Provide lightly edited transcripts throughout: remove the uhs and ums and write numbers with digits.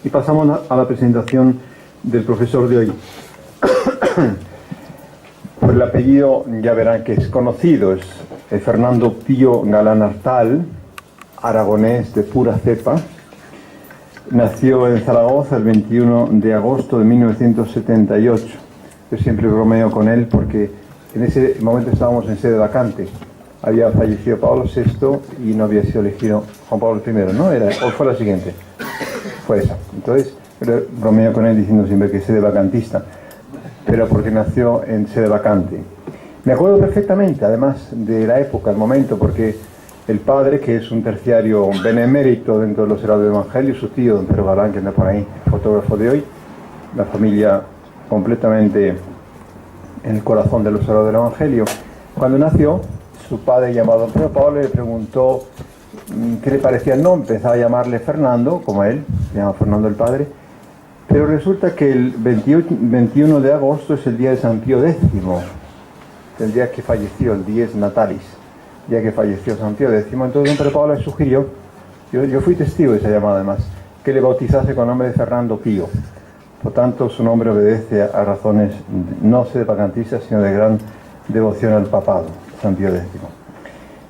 Y pasamos a la presentación del profesor de hoy. Por el apellido ya verán que es conocido, es Fernando Pío Galán Artal, aragonés de pura cepa. Nació en Zaragoza el 21 de agosto de 1978. Yo siempre bromeo con él porque en ese momento estábamos en sede vacante. Había fallecido Pablo VI y no había sido elegido Juan Pablo I, ¿no? ¿O fue la siguiente? Fue esa. Entonces, bromeo con él diciendo siempre que es sede vacantista, pero porque nació en sede vacante. Me acuerdo perfectamente, además, de la época, el momento, porque el padre, que es un terciario benemérito dentro de los Heraldos del Evangelio, su tío, don Pedro Galán, que anda por ahí, fotógrafo de hoy, la familia completamente en el corazón de los Heraldos del Evangelio. Cuando nació, su padre, llamado don Pedro Pablo, le preguntó qué le parecía el nombre. Empezaba a llamarle Fernando, como él, se llama Fernando el padre, pero resulta que el 21 de agosto es el día de San Pío X, el día que falleció, el dies natalis, el día que falleció San Pío X. Entonces don Pedro Pablo le sugirió, yo fui testigo de esa llamada además, que le bautizase con el nombre de Fernando Pío. Por tanto, su nombre obedece a razones no sedevacantistas, sino de gran devoción al papado, San Pío X.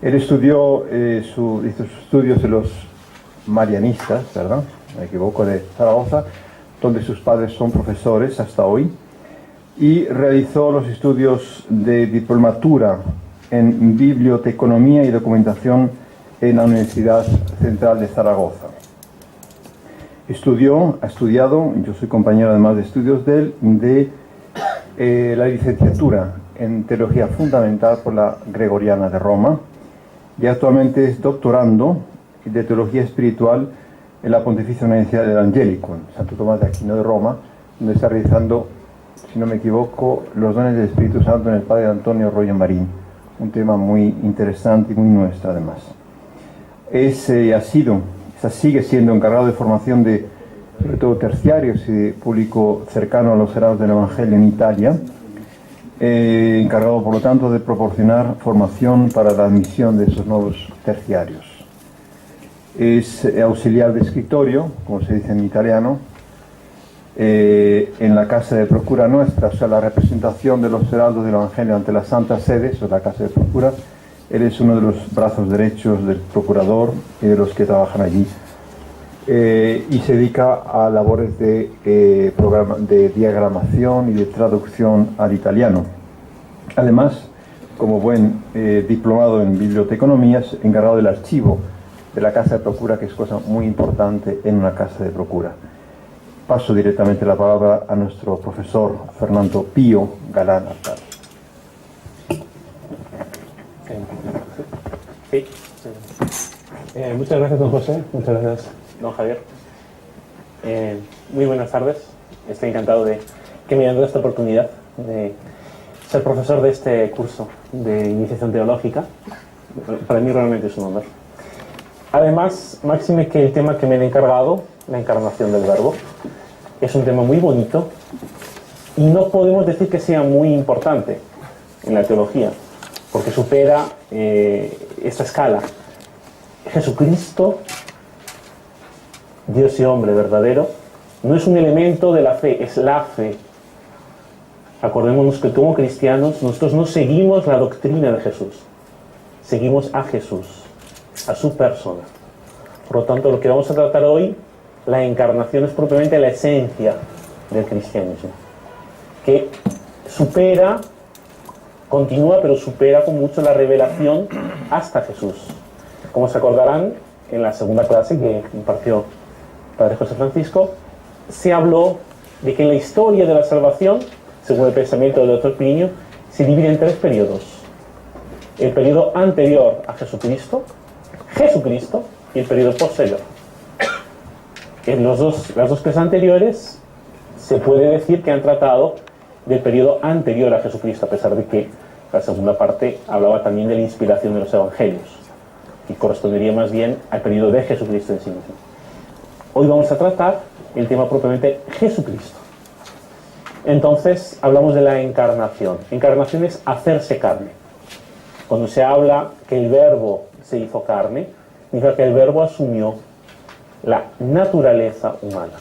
Él estudió hizo sus estudios en los marianistas, ¿verdad? Me equivoco, de Zaragoza, donde sus padres son profesores hasta hoy, y realizó los estudios de diplomatura en biblioteconomía y documentación en la Universidad Central de Zaragoza. Ha estudiado, yo soy compañero además de estudios de él, de la licenciatura en Teología Fundamental por la Gregoriana de Roma, y actualmente es doctorando de Teología Espiritual en la Pontificia Universidad del Angélico, en Santo Tomás de Aquino de Roma, donde está realizando, si no me equivoco, los dones del Espíritu Santo en el Padre Antonio Royo Marín, un tema muy interesante y muy nuestro además. Sigue siendo encargado de formación de, sobre todo, terciarios y de público cercano a los Heraldos del Evangelio en Italia, encargado por lo tanto de proporcionar formación para la admisión de esos nuevos terciarios. Es auxiliar de escritorio, como se dice en italiano, en la Casa de Procura nuestra, o sea, la representación de los Heraldos del Evangelio ante la Santa Sede, eso es la Casa de Procura. Él es uno de los brazos derechos del procurador y de los que trabajan allí. Y se dedica a labores de diagramación y de traducción al italiano. Además, como buen diplomado en biblioteconomía, es encargado del archivo de la Casa de Procura, que es cosa muy importante en una Casa de Procura. Paso directamente la palabra a nuestro profesor Fernando Pío Galán Artal. Sí. Muchas gracias, don José. Muchas gracias, don Javier. Muy buenas tardes. Estoy encantado de que me hayan dado esta oportunidad de ser profesor de este curso de iniciación teológica. Para mí realmente es un honor. Además, máxime que el tema que me han encargado, la encarnación del Verbo, es un tema muy bonito y no podemos decir que sea muy importante en la teología, porque supera esta escala. Jesucristo, Dios y hombre verdadero, no es un elemento de la fe, es la fe. Acordémonos que como cristianos nosotros no seguimos la doctrina de Jesús, seguimos a Jesús, a su persona. Por lo tanto, lo que vamos a tratar hoy, la encarnación, es propiamente la esencia del cristianismo, que supera, continúa, pero supera con mucho la revelación hasta Jesús. Como se acordarán, en la segunda clase que impartió Padre José Francisco, se habló de que en la historia de la salvación, según el pensamiento del doctor Plinio, se divide en tres periodos. El periodo anterior a Jesucristo, Jesucristo, y el periodo posterior. En las dos clases anteriores se puede decir que han tratado del periodo anterior a Jesucristo, a pesar de que la segunda parte hablaba también de la inspiración de los evangelios, y correspondería más bien al periodo de Jesucristo en sí mismo. Hoy vamos a tratar el tema propiamente Jesucristo. Entonces hablamos de la encarnación. Encarnación es hacerse carne. Cuando se habla que el Verbo se hizo carne, significa que el Verbo asumió la naturaleza humana.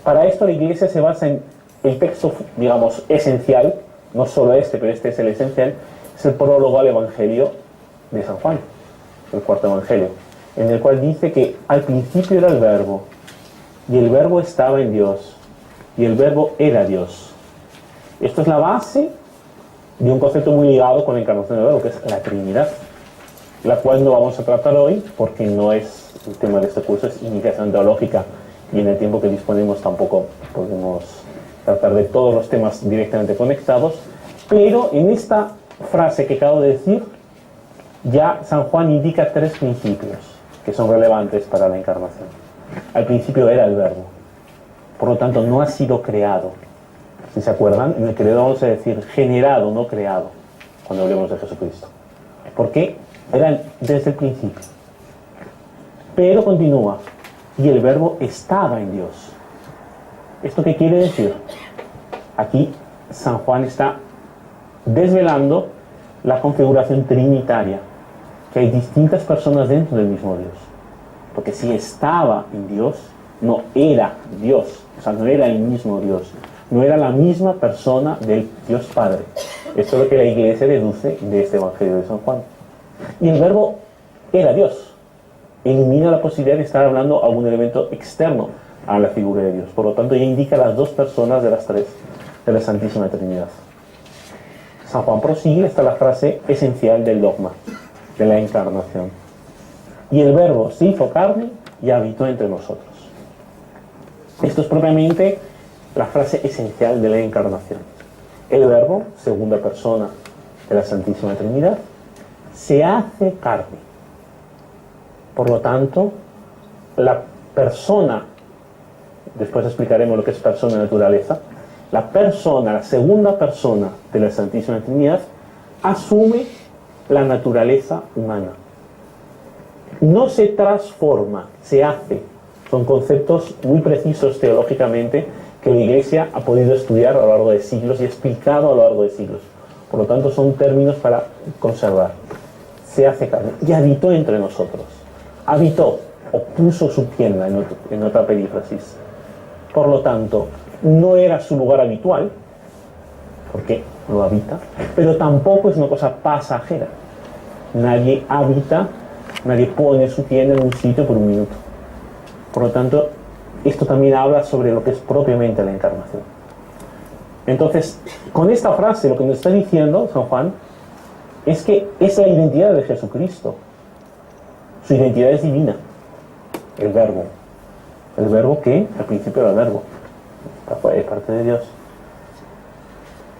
Para esto la Iglesia se basa en el texto, digamos, esencial, no solo este, pero este es el esencial, es el prólogo al Evangelio de San Juan, el cuarto Evangelio, en el cual dice que al principio era el Verbo, y el Verbo estaba en Dios, y el Verbo era Dios. Esto es la base de un concepto muy ligado con la encarnación del Verbo, que es la Trinidad, la cual no vamos a tratar hoy, porque no es el tema de este curso, es iniciación teológica, y en el tiempo que disponemos tampoco podemos tratar de todos los temas directamente conectados, pero en esta frase que acabo de decir, ya San Juan indica tres principios que son relevantes para la encarnación. Al principio era el Verbo, por lo tanto no ha sido creado. Si se acuerdan, en el credo vamos a decir generado, no creado, cuando hablemos de Jesucristo. ¿Por qué? Era desde el principio. Pero continúa, y el Verbo estaba en Dios. ¿Esto qué quiere decir? Aquí San Juan está desvelando la configuración trinitaria, que hay distintas personas dentro del mismo Dios. Porque si estaba en Dios, no era Dios, o sea, no era el mismo Dios, no era la misma persona del Dios Padre. Esto es lo que la Iglesia deduce de este Evangelio de San Juan. Y el Verbo era Dios. Elimina la posibilidad de estar hablando a un elemento externo a la figura de Dios. Por lo tanto, ya indica las dos personas de las tres de la Santísima Trinidad. San Juan prosigue hasta la frase esencial del dogma, de la encarnación. Y el Verbo se hizo carne y habitó entre nosotros. Esto es propiamente la frase esencial de la encarnación. El Verbo, segunda persona de la Santísima Trinidad, se hace carne. Por lo tanto, la persona, después explicaremos lo que es persona y naturaleza, la segunda persona de la Santísima Trinidad, asume la naturaleza humana. No se transforma, se hace. Son conceptos muy precisos teológicamente que la Iglesia ha podido estudiar a lo largo de siglos y explicado a lo largo de siglos. Por lo tanto, son términos para conservar. Se hace carne y habitó entre nosotros. Habitó o puso su tienda en otra perífrasis. Por lo tanto, no era su lugar habitual, porque lo habita, pero tampoco es una cosa pasajera. Nadie habita, nadie pone su tienda en un sitio por un minuto. Por lo tanto, esto también habla sobre lo que es propiamente la encarnación. Entonces, con esta frase lo que nos está diciendo San Juan es que es la identidad de Jesucristo. Su identidad es divina. El Verbo. El Verbo que al principio era el Verbo. Es parte de Dios.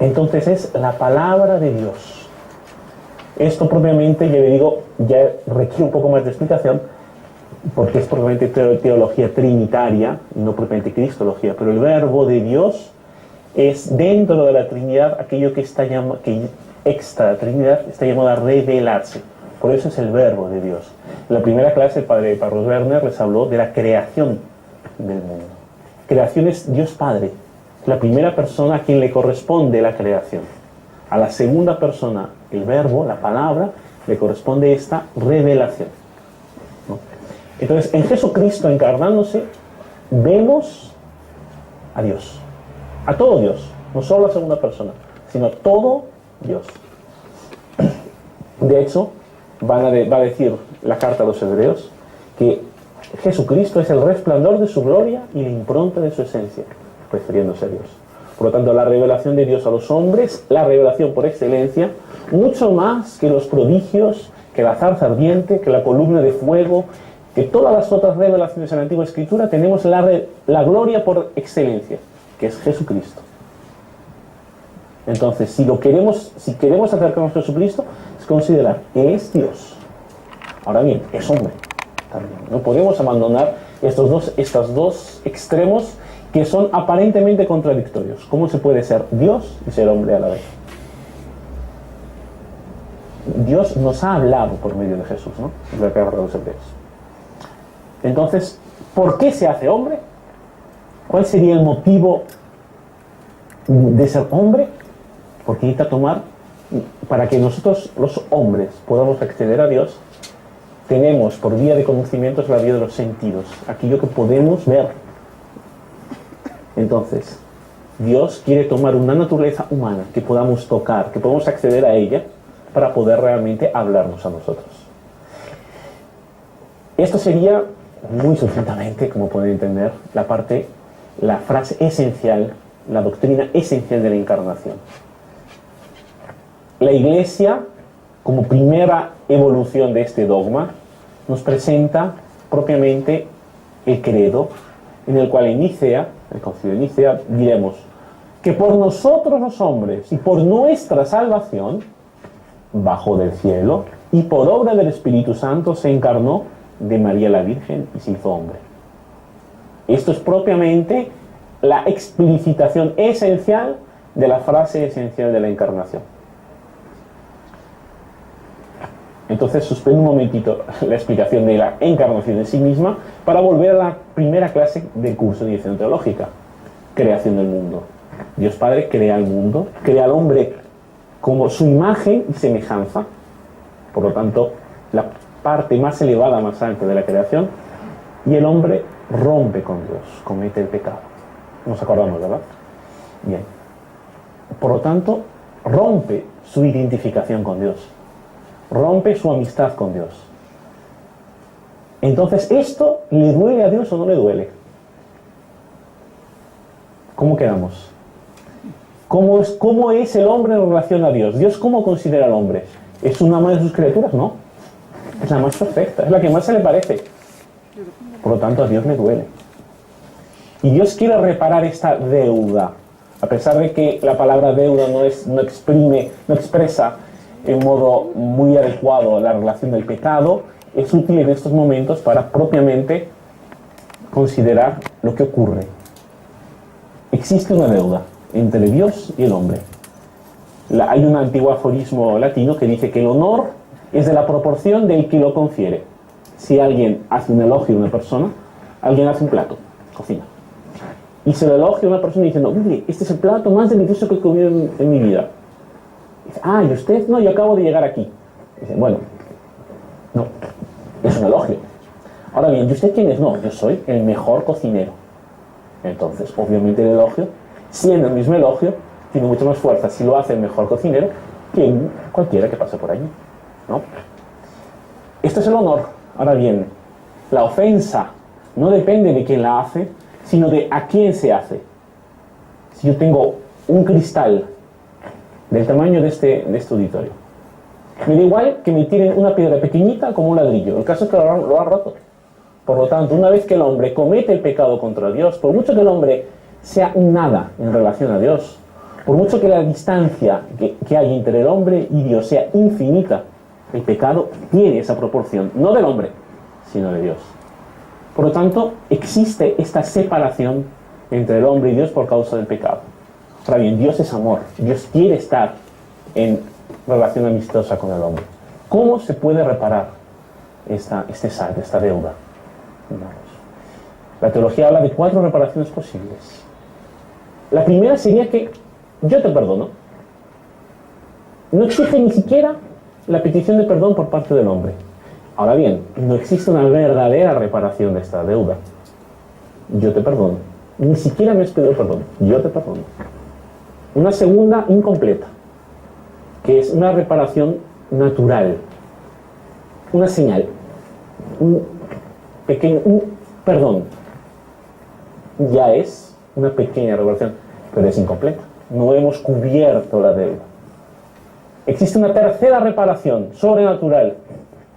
Entonces es la palabra de Dios. Esto propiamente, ya le digo, ya requiere un poco más de explicación, porque es propiamente teología trinitaria, y no propiamente cristología, pero el Verbo de Dios es dentro de la Trinidad aquello que extra la Trinidad está llamado a revelarse. Por eso es el Verbo de Dios. En la primera clase el padre Parros Werner les habló de la creación del mundo. Creación es Dios Padre, la primera persona a quien le corresponde la creación. A la segunda persona, el Verbo, la palabra, le corresponde esta revelación. ¿No? Entonces, en Jesucristo encarnándose, vemos a Dios, a todo Dios, no solo a la segunda persona, sino todo Dios. De hecho, va a decir la carta a los hebreos que Jesucristo es el resplandor de su gloria y la impronta de su esencia, refiriéndose a Dios. Por lo tanto, la revelación de Dios a los hombres, la revelación por excelencia, mucho más que los prodigios, que la zarza ardiente, que la columna de fuego, que todas las otras revelaciones en la Antigua Escritura, tenemos la gloria por excelencia, que es Jesucristo. Entonces, si queremos acercarnos a Jesucristo, es considerar que es Dios. Ahora bien, es hombre también. No podemos abandonar estos dos extremos que son aparentemente contradictorios. ¿Cómo se puede ser Dios y ser hombre a la vez? Dios nos ha hablado por medio de Jesús, ¿no? Es lo que habla de los hebreos. Entonces, ¿por qué se hace hombre? ¿Cuál sería el motivo de ser hombre? Porque necesita tomar, para que nosotros los hombres podamos acceder a Dios, tenemos por vía de conocimientos la vía de los sentidos, aquello que podemos ver. Entonces, Dios quiere tomar una naturaleza humana que podamos tocar, que podamos acceder a ella para poder realmente hablarnos a nosotros. Esto sería, muy sucintamente, como pueden entender, la frase esencial, la doctrina esencial de la encarnación. La Iglesia, como primera evolución de este dogma, nos presenta propiamente el credo, en el cual en Nicea, el concilio de Nicea, diremos que por nosotros los hombres y por nuestra salvación, bajó del cielo y por obra del Espíritu Santo se encarnó de María la Virgen y se hizo hombre. Esto es propiamente la explicitación esencial de la frase esencial de la encarnación. Entonces suspendo un momentito la explicación de la encarnación en sí misma para volver a la primera clase del curso de iniciación teológica. Creación del mundo. Dios Padre crea el mundo, crea al hombre como su imagen y semejanza. Por lo tanto, la parte más elevada, más alta de la creación. Y el hombre rompe con Dios, comete el pecado. Nos acordamos, ¿verdad? Bien. Por lo tanto, rompe su identificación con Dios. Rompe su amistad con Dios. Entonces, ¿esto le duele a Dios o no le duele? ¿Cómo quedamos? ¿Cómo es el hombre en relación a Dios? ¿Dios cómo considera al hombre? ¿Es una más de sus criaturas? No. Es la más perfecta, es la que más se le parece. Por lo tanto, a Dios le duele. Y Dios quiere reparar esta deuda. A pesar de que la palabra deuda no expresa en modo muy adecuado la relación del pecado, es útil en estos momentos para propiamente considerar lo que ocurre. Existe una deuda entre Dios y el hombre. Hay un antiguo aforismo latino que dice que el honor es de la proporción del que lo confiere. Si alguien hace un elogio a una persona, alguien hace un plato, cocina. Y se lo elogia a una persona diciendo, mire, este es el plato más delicioso que he comido en mi vida. Dice, ¿y usted? No, yo acabo de llegar aquí. Dice, bueno, no, es un elogio. Ahora bien, ¿y usted quién es? No, yo soy el mejor cocinero. Entonces, obviamente el elogio, siendo el mismo elogio, tiene mucha más fuerza si lo hace el mejor cocinero que cualquiera que pase por allí, ¿no? Esto es el honor. Ahora bien, la ofensa no depende de quién la hace, sino de a quién se hace. Si yo tengo un cristal del tamaño de este auditorio, me da igual que me tiren una piedra pequeñita como un ladrillo. El caso es que lo ha roto. Por lo tanto, una vez que el hombre comete el pecado contra Dios, por mucho que el hombre sea un nada en relación a Dios, por mucho que la distancia que hay entre el hombre y Dios sea infinita, el pecado tiene esa proporción, no del hombre, sino de Dios. Por lo tanto, existe esta separación entre el hombre y Dios por causa del pecado. Ahora bien, Dios es amor. Dios quiere estar en relación amistosa con el hombre. ¿Cómo se puede reparar esta deuda? La teología habla de 4 reparaciones posibles. La primera sería que yo te perdono. No existe ni siquiera la petición de perdón por parte del hombre. Ahora bien, no existe una verdadera reparación de esta deuda. Yo te perdono. Ni siquiera me has pedido perdón. Yo te perdono. Una segunda incompleta, que es una reparación natural. Una señal. Un perdón. Ya es una pequeña reparación, pero es incompleta. No hemos cubierto la deuda. Existe una tercera reparación sobrenatural,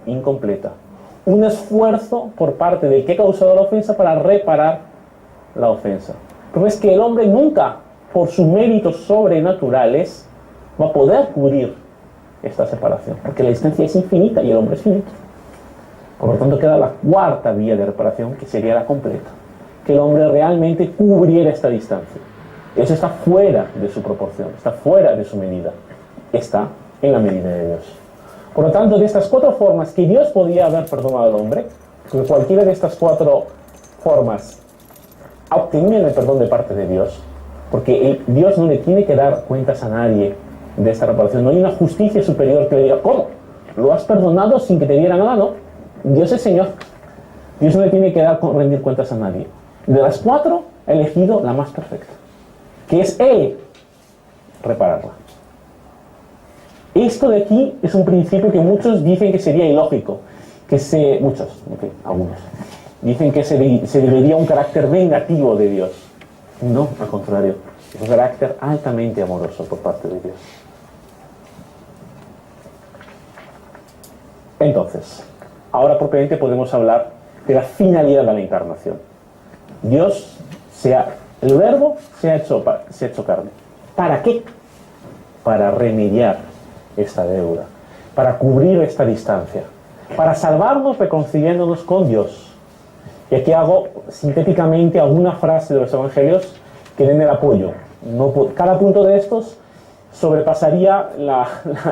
incompleta. Un esfuerzo por parte del que ha causado la ofensa para reparar la ofensa. Pero es que el hombre nunca, por sus méritos sobrenaturales, va a poder cubrir esta separación, porque la distancia es infinita y el hombre es finito. Por lo tanto, queda la cuarta vía de reparación, que sería la completa. Que el hombre realmente cubriera esta distancia. Eso está fuera de su proporción, está fuera de su medida. Está en la medida de Dios. Por lo tanto, de estas 4 formas que Dios podía haber perdonado al hombre, que cualquiera de estas 4 formas obtenían el perdón de parte de Dios, porque Dios no le tiene que dar cuentas a nadie de esta reparación. No hay una justicia superior que le diga, ¿cómo? ¿Lo has perdonado sin que te diera nada? No. Dios es Señor. Dios no le tiene que rendir cuentas a nadie. De las 4, ha elegido la más perfecta, que es Él repararla. Esto de aquí es un principio que muchos dicen que sería ilógico, algunos, dicen que se debería un carácter vengativo de Dios. No, al contrario, es un carácter altamente amoroso por parte de Dios. Entonces, ahora propiamente podemos hablar de la finalidad de la encarnación. Dios, el Verbo se ha hecho carne. ¿Para qué? Para remediar esta deuda, para cubrir esta distancia, para salvarnos reconciliándonos con Dios. Y aquí hago sintéticamente alguna frase de los evangelios que den el apoyo. Cada punto de estos sobrepasaría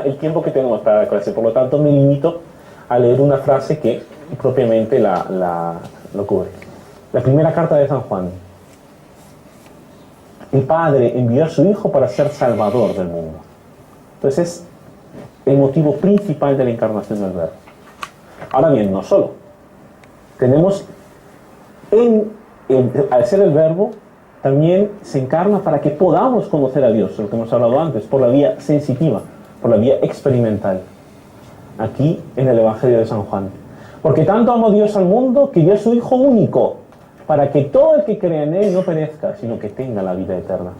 el tiempo que tenemos para la clase, por lo tanto me limito a leer una frase que propiamente lo cubre. La primera carta de San Juan. El Padre envió a su Hijo para ser Salvador del mundo. Entonces es el motivo principal de la encarnación del Verbo. Ahora bien, no solo. Tenemos, al ser el Verbo, también se encarna para que podamos conocer a Dios, lo que hemos hablado antes, por la vía sensitiva, por la vía experimental. Aquí en el Evangelio de San Juan. Porque tanto amó Dios al mundo que dio a su Hijo único, para que todo el que crea en Él no perezca, sino que tenga la vida eterna.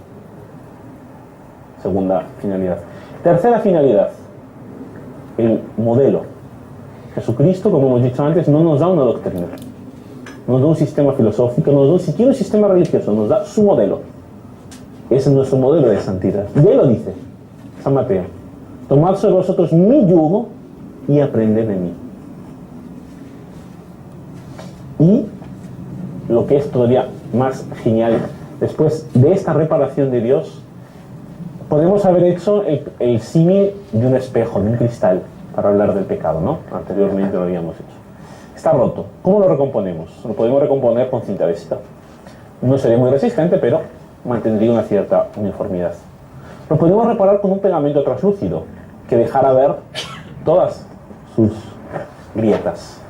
Segunda finalidad. Tercera finalidad, el modelo. Jesucristo, como hemos dicho antes, no nos da una doctrina, no nos da un sistema filosófico, no nos da ni siquiera un sistema religioso, nos da su modelo. Ese es nuestro modelo de santidad. Y Él lo dice, San Mateo: tomad sobre vosotros mi yugo y aprended de mí. Y lo que es todavía más genial, después de esta reparación de Dios, podemos haber hecho el símil de un espejo, de un cristal, para hablar del pecado, ¿no? Anteriormente lo habíamos hecho. Está roto. ¿Cómo lo recomponemos? Lo podemos recomponer con cinta adhesiva. No sería muy resistente, pero mantendría una cierta uniformidad. Lo podemos reparar con un pegamento translúcido, que dejara ver todas sus grietas.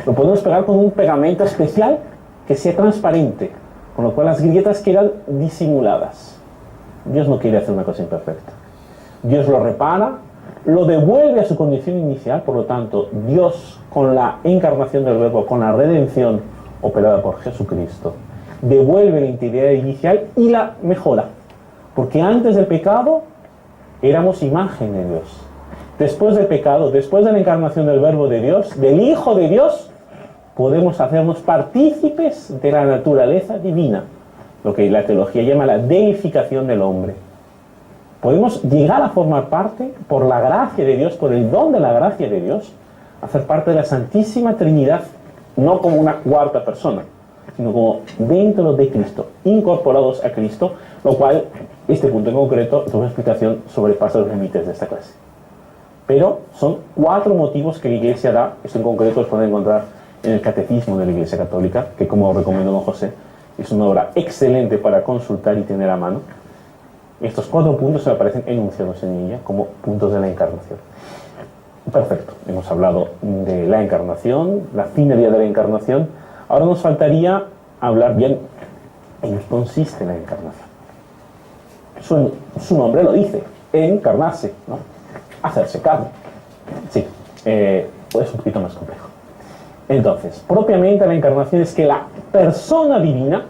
Lo podemos pegar con un pegamento especial que sea transparente, con lo cual las grietas quedan disimuladas. Dios no quiere hacer una cosa imperfecta. Dios lo repara, lo devuelve a su condición inicial. Por lo tanto, Dios, con la encarnación del Verbo, con la redención operada por Jesucristo, devuelve la integridad inicial y la mejora. Porque antes del pecado éramos imagen de Dios. Después del pecado, después de la encarnación del Verbo de Dios, del Hijo de Dios, podemos hacernos partícipes de la naturaleza divina, lo que la teología llama la deificación del hombre. Podemos llegar a formar parte, por la gracia de Dios, por el don de la gracia de Dios, hacer parte de la Santísima Trinidad, no como una cuarta persona, sino como dentro de Cristo, incorporados a Cristo, lo cual, este punto en concreto, su explicación sobrepasa los límites de esta clase. Pero son 4 motivos que la Iglesia da. Esto en concreto los pueden encontrar en el Catecismo de la Iglesia Católica, que, como recomiendo don José, es una obra excelente para consultar y tener a mano. Estos 4 puntos se aparecen enunciados en ella como puntos de la encarnación. Perfecto, hemos hablado de la encarnación, la finalidad de la encarnación. Ahora nos faltaría hablar bien en qué consiste la encarnación. Su nombre lo dice, encarnarse, ¿no? Hacerse carne. Sí, es un poquito más complejo. Entonces, propiamente la encarnación es que la persona divina,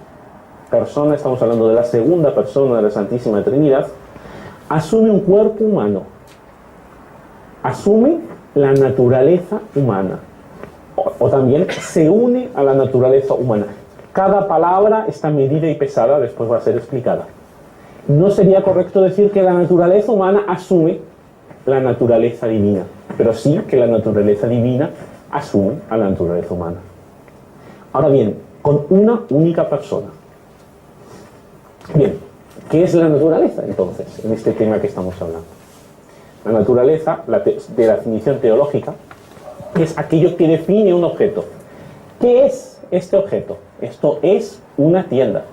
estamos hablando de la segunda persona de la Santísima Trinidad, asume un cuerpo humano, asume la naturaleza humana, o también se une a la naturaleza humana. Cada palabra está medida y pesada, después va a ser explicada. No sería correcto decir que la naturaleza humana asume la naturaleza divina, pero sí que la naturaleza divina asume a la naturaleza humana. Ahora bien, con una única persona. Bien, ¿qué es la naturaleza entonces en este tema que estamos hablando? La naturaleza, de la definición teológica, es aquello que define un objeto. ¿Qué es este objeto? Esto es una tienda,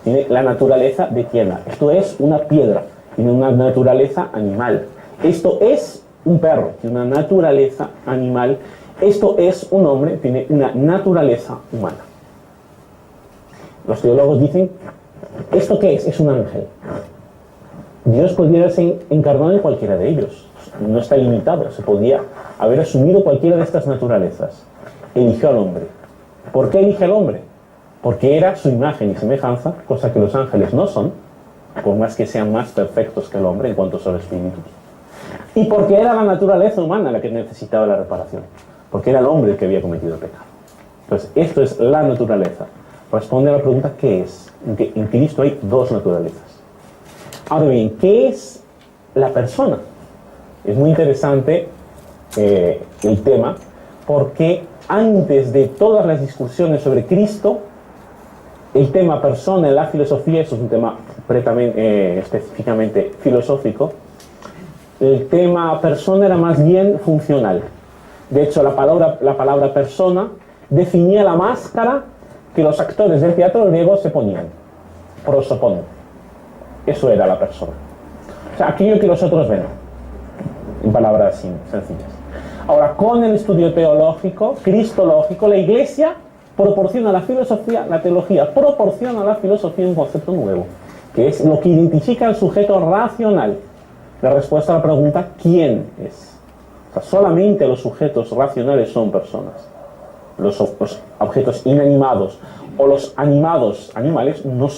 tiene la naturaleza de tienda. Esto es una piedra, tiene una naturaleza animal. Esto es un perro, tiene una naturaleza animal. Esto es un hombre, tiene una naturaleza humana. Los teólogos dicen, ¿esto qué es? Es un ángel. Dios podría ser encarnado en cualquiera de ellos. No está limitado. Se podía haber asumido cualquiera de estas naturalezas. Eligió al hombre. ¿Por qué elige al hombre? Porque era su imagen y semejanza, cosa que los ángeles no son, por más que sean más perfectos que el hombre en cuanto son espíritus. Y porque era la naturaleza humana la que necesitaba la reparación. Porque era el hombre el que había cometido el pecado. Entonces, esto es la naturaleza. Responde a la pregunta, ¿qué es? En Cristo hay dos naturalezas. Ahora bien, ¿qué es la persona? Es muy interesante el tema, porque antes de todas las discusiones sobre Cristo, el tema persona en la filosofía, eso es un tema específicamente filosófico, el tema persona era más bien funcional. De hecho, la palabra persona definía la máscara que los actores del teatro griego se ponían. Prosopon. Eso era la persona. O sea, aquello que los otros ven. En palabras sencillas. Ahora, con el estudio teológico, cristológico, la Iglesia proporciona a la filosofía, la teología proporciona a la filosofía un concepto nuevo, que es lo que identifica al sujeto racional. La respuesta a la pregunta, ¿quién es? O sea, solamente los sujetos racionales son personas. Los objetos inanimados o los animados, animales, no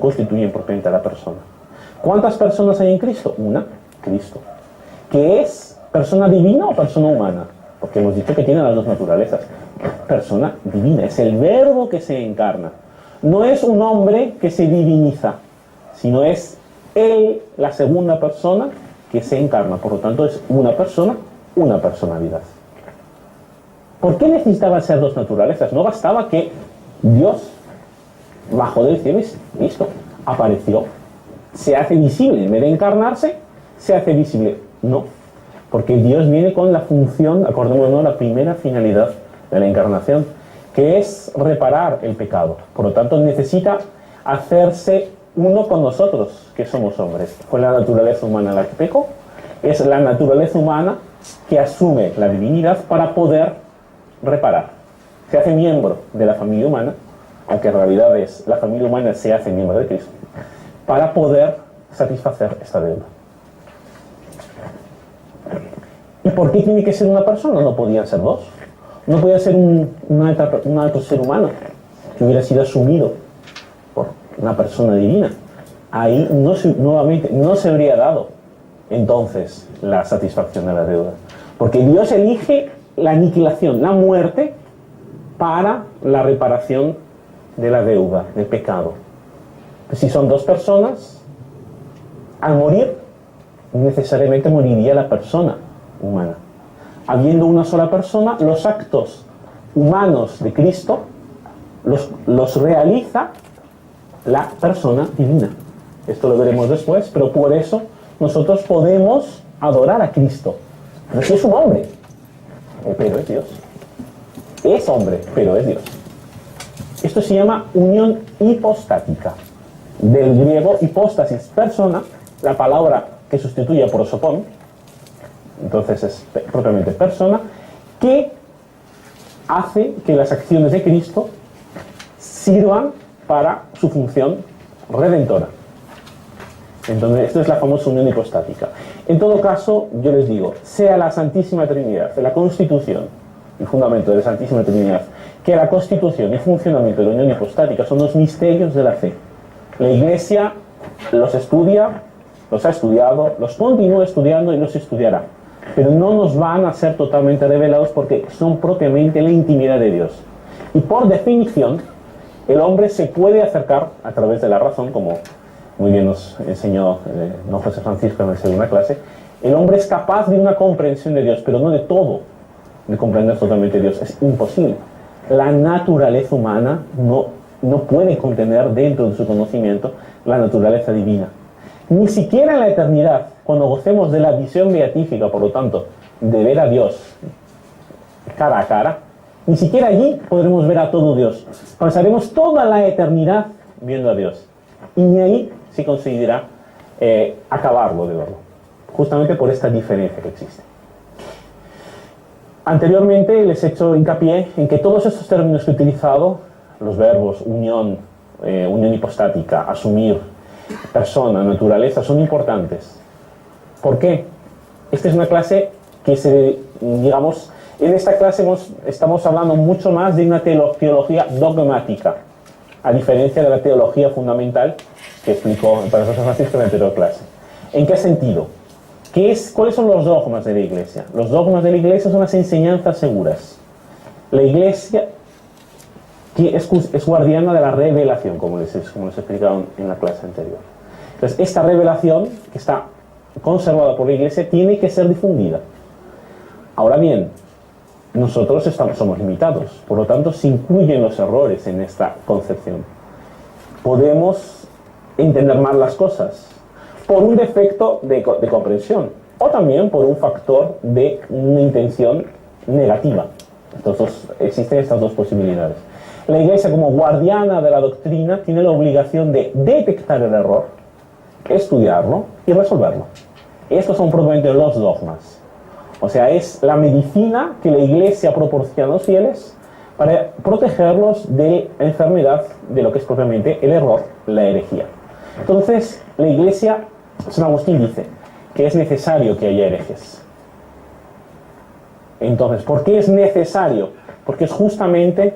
constituyen propiamente a la persona. ¿Cuántas personas hay en Cristo? Una, Cristo. ¿Qué es? ¿Persona divina o persona humana? Porque hemos dicho que tiene las dos naturalezas. Persona divina, es el verbo que se encarna. No es un hombre que se diviniza, sino es él, la segunda persona, que se encarna. Por lo tanto, es una persona, una personalidad. ¿Por qué necesitaba ser dos naturalezas? No bastaba que Dios bajó del cielo y listo, apareció. Se hace visible, en vez de encarnarse, se hace visible. No, porque Dios viene con la función, acordémonos, la primera finalidad de la encarnación, que es reparar el pecado. Por lo tanto, necesita hacerse uno con nosotros, que somos hombres. Fue la naturaleza humana la que pecó. Es la naturaleza humana que asume la divinidad para poder reparar. Se hace miembro de la familia humana, aunque en realidad la familia humana se hace miembro de Cristo, para poder satisfacer esta deuda. ¿Y por qué tiene que ser una persona? No podían ser dos. No podía ser un alto ser humano que hubiera sido asumido por una persona divina. Ahí nuevamente no se habría dado entonces la satisfacción de la deuda. Porque Dios elige la aniquilación, la muerte, para la reparación de la deuda, del pecado. Si son dos personas, al morir, necesariamente moriría la persona humana. Habiendo una sola persona, los actos humanos de Cristo los realiza la persona divina. Esto lo veremos después, pero por eso nosotros podemos adorar a Cristo. No es que es un hombre, pero es Dios. Es hombre, pero es Dios. Esto se llama unión hipostática. Del griego hipóstasis, persona, la palabra que sustituye a prosopón, entonces es propiamente persona, que hace que las acciones de Cristo sirvan para su función redentora. Entonces, esto es la famosa unión hipostática. En todo caso, yo les digo, sea la Santísima Trinidad, la constitución y fundamento de la Santísima Trinidad, que la constitución y funcionamiento de la unión hipostática son los misterios de la fe. La Iglesia los estudia, los ha estudiado, los continúa estudiando y los estudiará. Pero no nos van a ser totalmente revelados porque son propiamente la intimidad de Dios. Y por definición, el hombre se puede acercar a través de la razón, como muy bien nos enseñó don José Francisco en la segunda clase. El hombre es capaz de una comprensión de Dios, pero no de todo, de comprender totalmente Dios. Es imposible. La naturaleza humana no puede contener dentro de su conocimiento la naturaleza divina. Ni siquiera en la eternidad, cuando gocemos de la visión beatífica, por lo tanto, de ver a Dios cara a cara, ni siquiera allí podremos ver a todo Dios. Pasaremos toda la eternidad viendo a Dios. Y ni ahí se conseguirá acabarlo de verlo. Justamente por esta diferencia que existe. Anteriormente les he hecho hincapié en que todos estos términos que he utilizado, los verbos unión, unión hipostática, asumir persona, naturaleza, son importantes. ¿Por qué? Esta es una clase que digamos, en esta clase estamos hablando mucho más de una teología dogmática, a diferencia de la teología fundamental que explicó el Padre José Francisco en la anterior clase. ¿En qué sentido? ¿Cuáles son los dogmas de la Iglesia? Los dogmas de la Iglesia son las enseñanzas seguras. La Iglesia es guardiana de la revelación, como les explicaron en la clase anterior. Entonces, esta revelación, que está conservada por la Iglesia, tiene que ser difundida. Ahora bien, nosotros somos limitados, por lo tanto se incluyen los errores en esta concepción. Podemos entender mal las cosas por un defecto de comprensión o también por un factor de una intención negativa. Existen estas dos posibilidades. La Iglesia, como guardiana de la doctrina, tiene la obligación de detectar el error, estudiarlo y resolverlo. Estos son propiamente los dogmas. O sea, es la medicina que la Iglesia proporciona a los fieles para protegerlos de la enfermedad de lo que es propiamente el error, la herejía. Entonces, la Iglesia, San Agustín dice que es necesario que haya herejes. Entonces, ¿por qué es necesario? Porque es justamente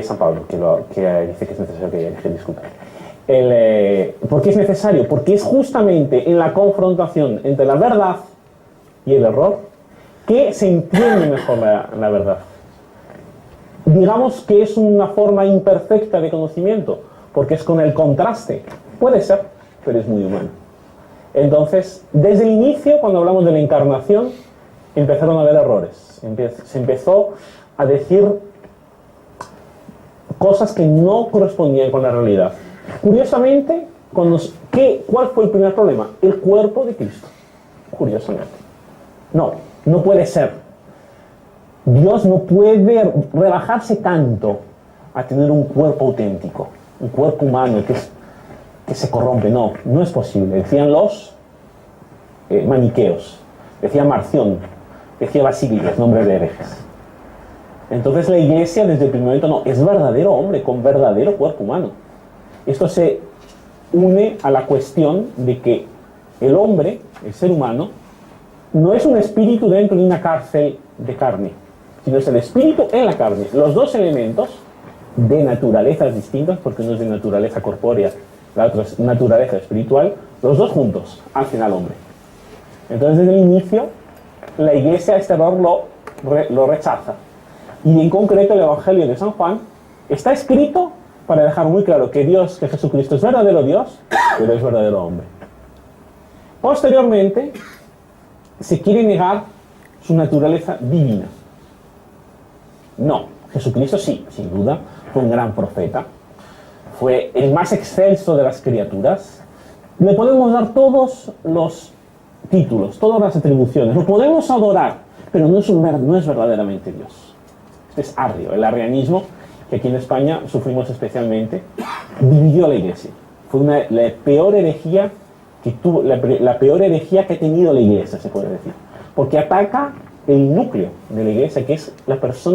San Pablo que dice que es necesario que haya herejes, disculpa. ¿Por qué es necesario? Porque es justamente en la confrontación entre la verdad y el error que se entiende mejor la verdad. Digamos que es una forma imperfecta de conocimiento, porque es con el contraste. Puede ser, pero es muy humano. Entonces, desde el inicio, cuando hablamos de la encarnación, empezaron a haber errores. Se empezó a decir cosas que no correspondían con la realidad. Curiosamente, ¿cuál fue el primer problema? El cuerpo de Cristo. Curiosamente. No puede ser. Dios no puede rebajarse tanto a tener un cuerpo auténtico, un cuerpo humano que se corrompe. No es posible. Decían los maniqueos, decía Marción, decía Basílides, nombres de herejes. Entonces la Iglesia desde el primer momento es verdadero hombre con verdadero cuerpo humano. Esto se une a la cuestión de que el hombre, el ser humano, no es un espíritu dentro de una cárcel de carne, sino es el espíritu en la carne. Los dos elementos de naturalezas distintas, porque uno es de naturaleza corpórea, la otra es naturaleza espiritual, los dos juntos hacen al hombre. Entonces desde el inicio la Iglesia este error lo rechaza. Y en concreto el Evangelio de San Juan está escrito para dejar muy claro que Jesucristo es verdadero Dios, pero es verdadero hombre. Posteriormente se quiere negar su naturaleza divina. No, Jesucristo sí, sin duda, fue un gran profeta, fue el más excelso de las criaturas. Le podemos dar todos los títulos, todas las atribuciones, lo podemos adorar, pero no es verdaderamente Dios. Este es arrio, el arrianismo, que aquí en España sufrimos especialmente, dividió a la Iglesia. Fue la peor herejía la peor herejía que ha tenido la Iglesia, se puede decir, porque ataca el núcleo de la Iglesia, que es la persona